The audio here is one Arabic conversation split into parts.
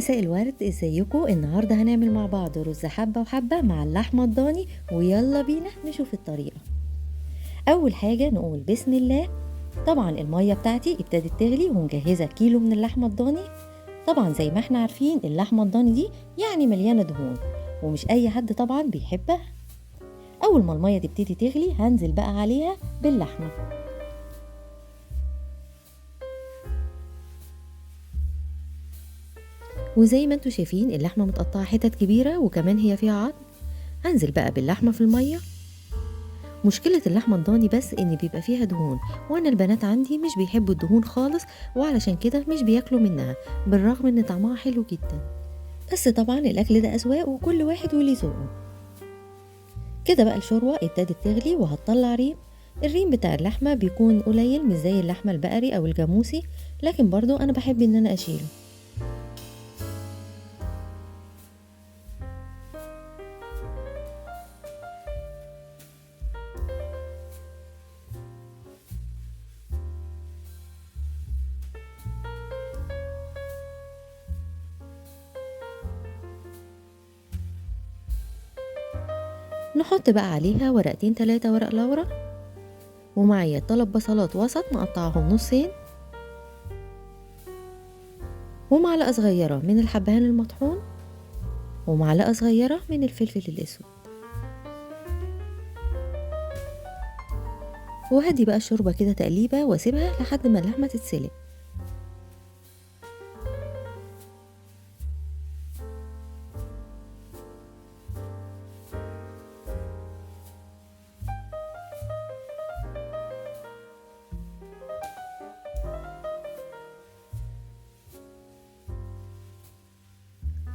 مساء الورد، ازيكم؟ النهارده هنعمل مع بعض رز حبة وحبة مع اللحمة الضاني، ويلا بينا نشوف الطريقة. اول حاجة نقول بسم الله. طبعا المية بتاعتي ابتدت تغلي ومجهزة كيلو من اللحمة الضاني. طبعا زي ما احنا عارفين اللحمة الضاني دي يعني مليانة دهون، ومش اي حد طبعا بيحبها. اول ما المية تبتدي تغلي هنزل بقى عليها باللحمة. وزي ما انتوا شايفين اللحمة متقطعة حتت كبيرة وكمان هي فيها عظم. هنزل بقى باللحمة في المية. مشكلة اللحمة الضاني بس ان بيبقى فيها دهون، وانا البنات عندي مش بيحبوا الدهون خالص، وعلشان كده مش بياكلوا منها بالرغم ان طعمها حلو جدا. بس طبعا الاكل ده اذواق وكل واحد وليه ذوقه. كده بقى الشوربة ابتدت تغلي وهتطلع ريم. الريم بتاع اللحمة بيكون قليل مش زي اللحمة البقري او الجاموسي، لكن برضو انا بحب ان انا اشيله. نحط بقى عليها ورقتين 3 ورق لورا، ومعايا 3 بصلات وسط مقطعهم نصين، ومعلقة صغيرة من الحبهان المطحون، ومعلقة صغيرة من الفلفل الأسود. وهدي بقى الشوربة كده تقليبة واسيبها لحد ما اللحمة تتسلق.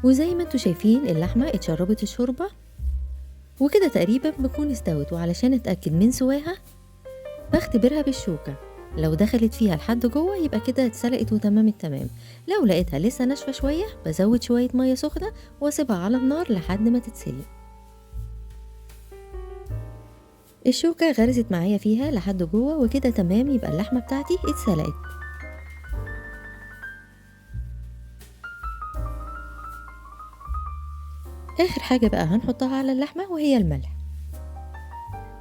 وزي ما انتوا شايفين اللحمة اتشربت الشوربة، وكده تقريبا بتكون استوت. وعلشان اتأكد من سواها بختبرها بالشوكة، لو دخلت فيها لحد جوه يبقى كده اتسلقت وتمام التمام. لو لقيتها لسه ناشفة شوية بزود شوية مية سخنة واسيبها على النار لحد ما تتسلق. الشوكة غرزت معايا فيها لحد جوه وكده تمام، يبقى اللحمة بتاعتي اتسلقت. اخر حاجة بقى هنحطها على اللحمة وهي الملح.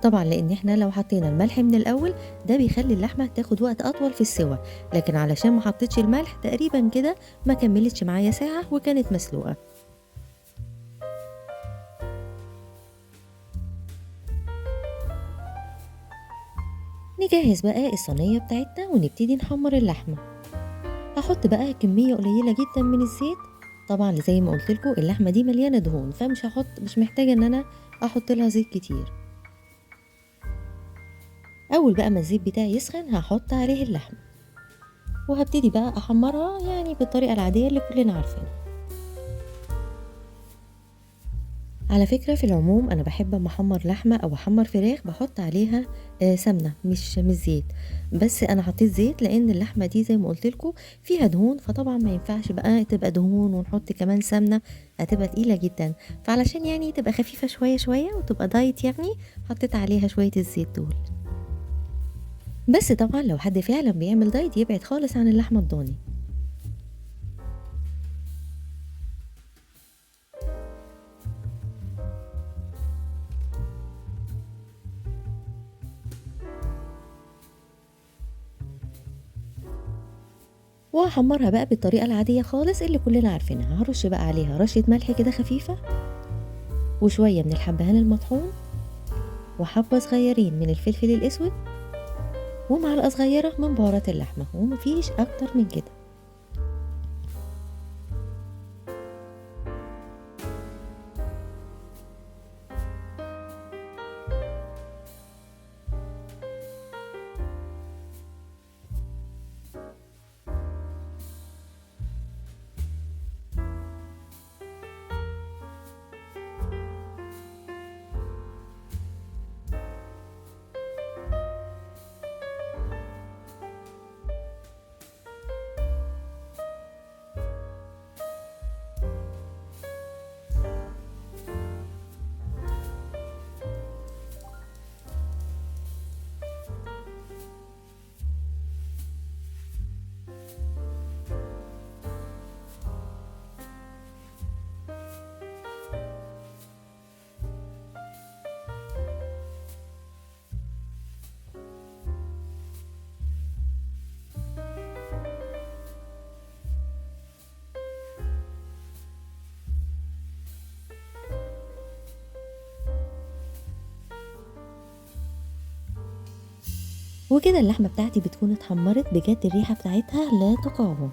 طبعا لان احنا لو حطينا الملح من الاول ده بيخلي اللحمة تاخد وقت اطول في السوى، لكن علشان ما حطيتش الملح تقريبا كده ما كملتش معايا ساعة وكانت مسلوقة. نجهز بقى الصينية بتاعتنا ونبتدي نحمر اللحمة. هحط بقى كمية قليلة جدا من الزيت. طبعا زي ما قلت لكم اللحمة دي مليانة دهون، فمش مش محتاجة ان انا احط لها زيت كتير. اول بقى ما الزيت بتاعي يسخن هحط عليه اللحمة، وهبتدي بقى احمرها يعني بالطريقة العادية اللي كلنا عارفينها. على فكرة في العموم أنا بحب أما أحمر لحمة أو أحمر فراخ بحط عليها سمنة مش زيت. بس أنا حطيت زيت لأن اللحمة دي زي ما قلتلكوا فيها دهون، فطبعا ما ينفعش بقى تبقى دهون ونحط كمان سمنة، هتبقى تقيلة جدا. فعلشان يعني تبقى خفيفة شوية شوية وتبقى دايت يعني حطيت عليها شوية الزيت دول. بس طبعا لو حد فعلا بيعمل دايت يبعد خالص عن اللحمة الضاني. وهحمرها بقى بالطريقة العادية خالص اللي كلنا عارفينها. هرش بقى عليها رشة ملح كده خفيفة، وشوية من الحبهان المطحون، وحبة صغيرين من الفلفل الأسود، ومعلقة صغيرة من بهارات اللحمة، ومفيش أكتر من كده. وكده اللحمة بتاعتي بتكون اتحمرت بجد، الريحة بتاعتها لا تقاوم.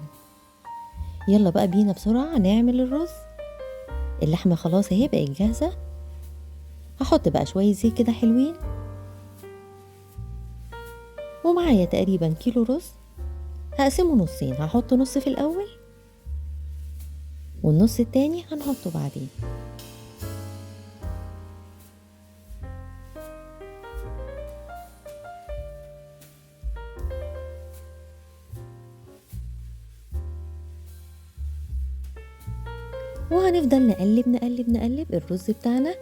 يلا بقى بينا بسرعة نعمل الرز. اللحمة خلاص اهي بقت جاهزة. هحط بقى شوية زيت كده حلوين، ومعايا تقريبا كيلو رز. هقسمه نصين، هحط نص في الأول والنص التاني هنحطه بعدين. وهنفضل نقلب نقلب نقلب الرز بتاعنا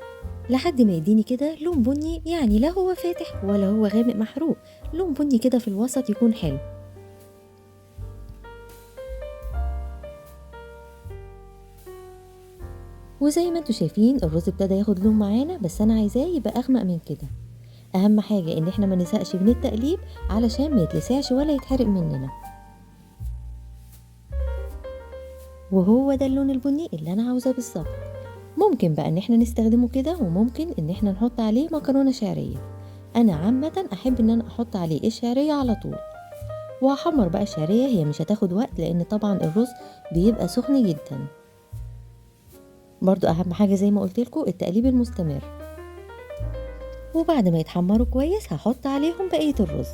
لحد ما يديني كده لون بني، يعني لا هو فاتح ولا هو غامق محروق، لون بني كده في الوسط يكون حلو. وزي ما انتوا شايفين الرز ابتدى ياخد لون معانا، بس انا عايزاه يبقى اغمق من كده. اهم حاجة ان احنا ما نسقش من التقليب علشان ما يتلسعش ولا يتحرق مننا. وهو ده اللون البني اللي انا عاوزاه بالظبط. ممكن بقى ان احنا نستخدمه كده، وممكن ان احنا نحط عليه مكرونة شعرية. انا عامة احب ان انا احط عليه الشعرية على طول. وهحمر بقى الشعرية، هي مش هتاخد وقت لان طبعا الرز بيبقى سخن جدا. برضو اهم حاجة زي ما قلتلكوا التقليب المستمر. وبعد ما يتحمروا كويس هحط عليهم بقية الرز.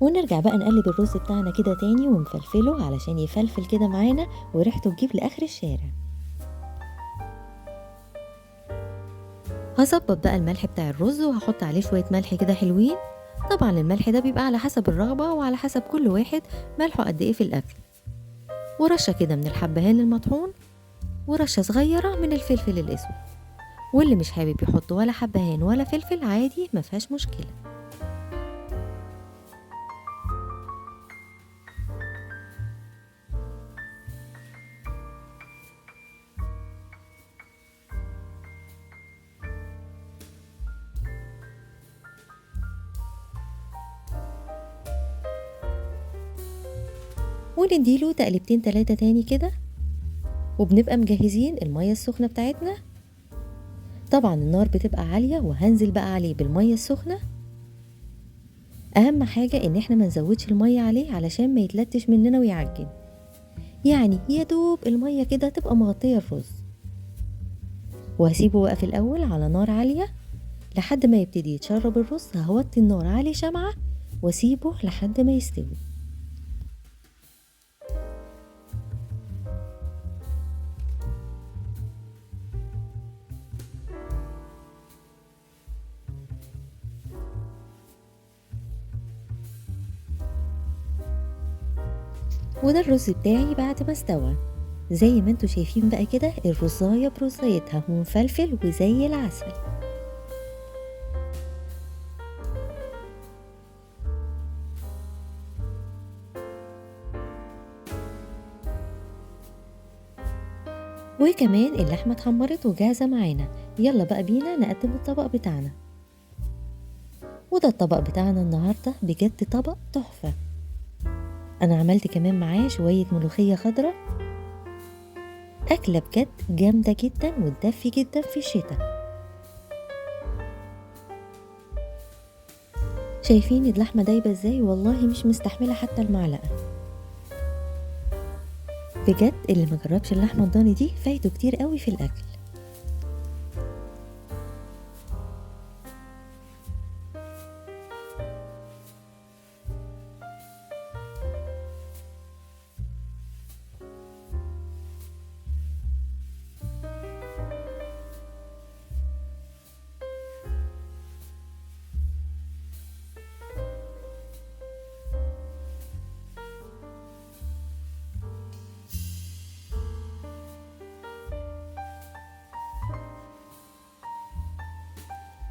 ونرجع بقى نقلب الرز بتاعنا كده تاني ونفلفله علشان يفلفل كده معانا وريحته تجيب لآخر الشارع. هظبط بقى الملح بتاع الرز وهحط عليه شوية ملح كده حلوين. طبعا الملح ده بيبقى على حسب الرغبة وعلى حسب كل واحد ملحه قد ايه في الأكل. ورشة كده من الحبهان المطحون، ورشة صغيرة من الفلفل الأسود. واللي مش حابب يحط ولا حبهان ولا فلفل عادي مفيهاش مشكلة. ونديله تقلبتين تلاتة تاني كده، وبنبقى مجهزين المية السخنة بتاعتنا. طبعا النار بتبقى عالية وهنزل بقى عليه بالمية السخنة. اهم حاجة ان احنا ما نزودش المية عليه علشان ما يتلتش مننا ويعجن، يعني يا دوب المية كده تبقى مغطية الرز. وهسيبه بقى في الاول على نار عالية لحد ما يبتدي يتشرب الرز. هوطي النار عليه شمعة واسيبه لحد ما يستوي. وده الرز بتاعي بعد ما استوى. زي ما انتوا شايفين بقى كده الرزاية برزايتها ومفلفل وزي العسل. وكمان اللحمة اتحمرت وجاهزة معانا. يلا بقى بينا نقدم الطبق بتاعنا. وده الطبق بتاعنا النهاردة، بجد طبق تحفة. انا عملت كمان معاه شوية ملوخية خضرة. أكلة بجد جامدة جدا وتدفي جدا في الشتاء. شايفين اللحمة دايبة ازاي؟ والله مش مستحملة حتى المعلقة. بجد اللي ما جربش اللحمة الضاني دي فايته كتير قوي في الأكل.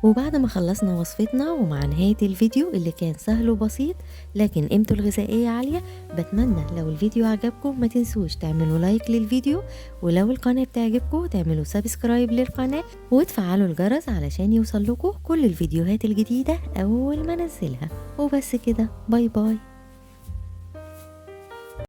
وبعد ما خلصنا وصفتنا ومع نهاية الفيديو اللي كان سهل وبسيط لكن قيمته الغذائية عالية، بتمنى لو الفيديو عجبكم ما تنسوش تعملوا لايك للفيديو، ولو القناة بتعجبكم تعملوا سبسكرايب للقناة وتفعلوا الجرس علشان يوصل لكم كل الفيديوهات الجديدة أول ما ننزلها. وبس كده، باي باي.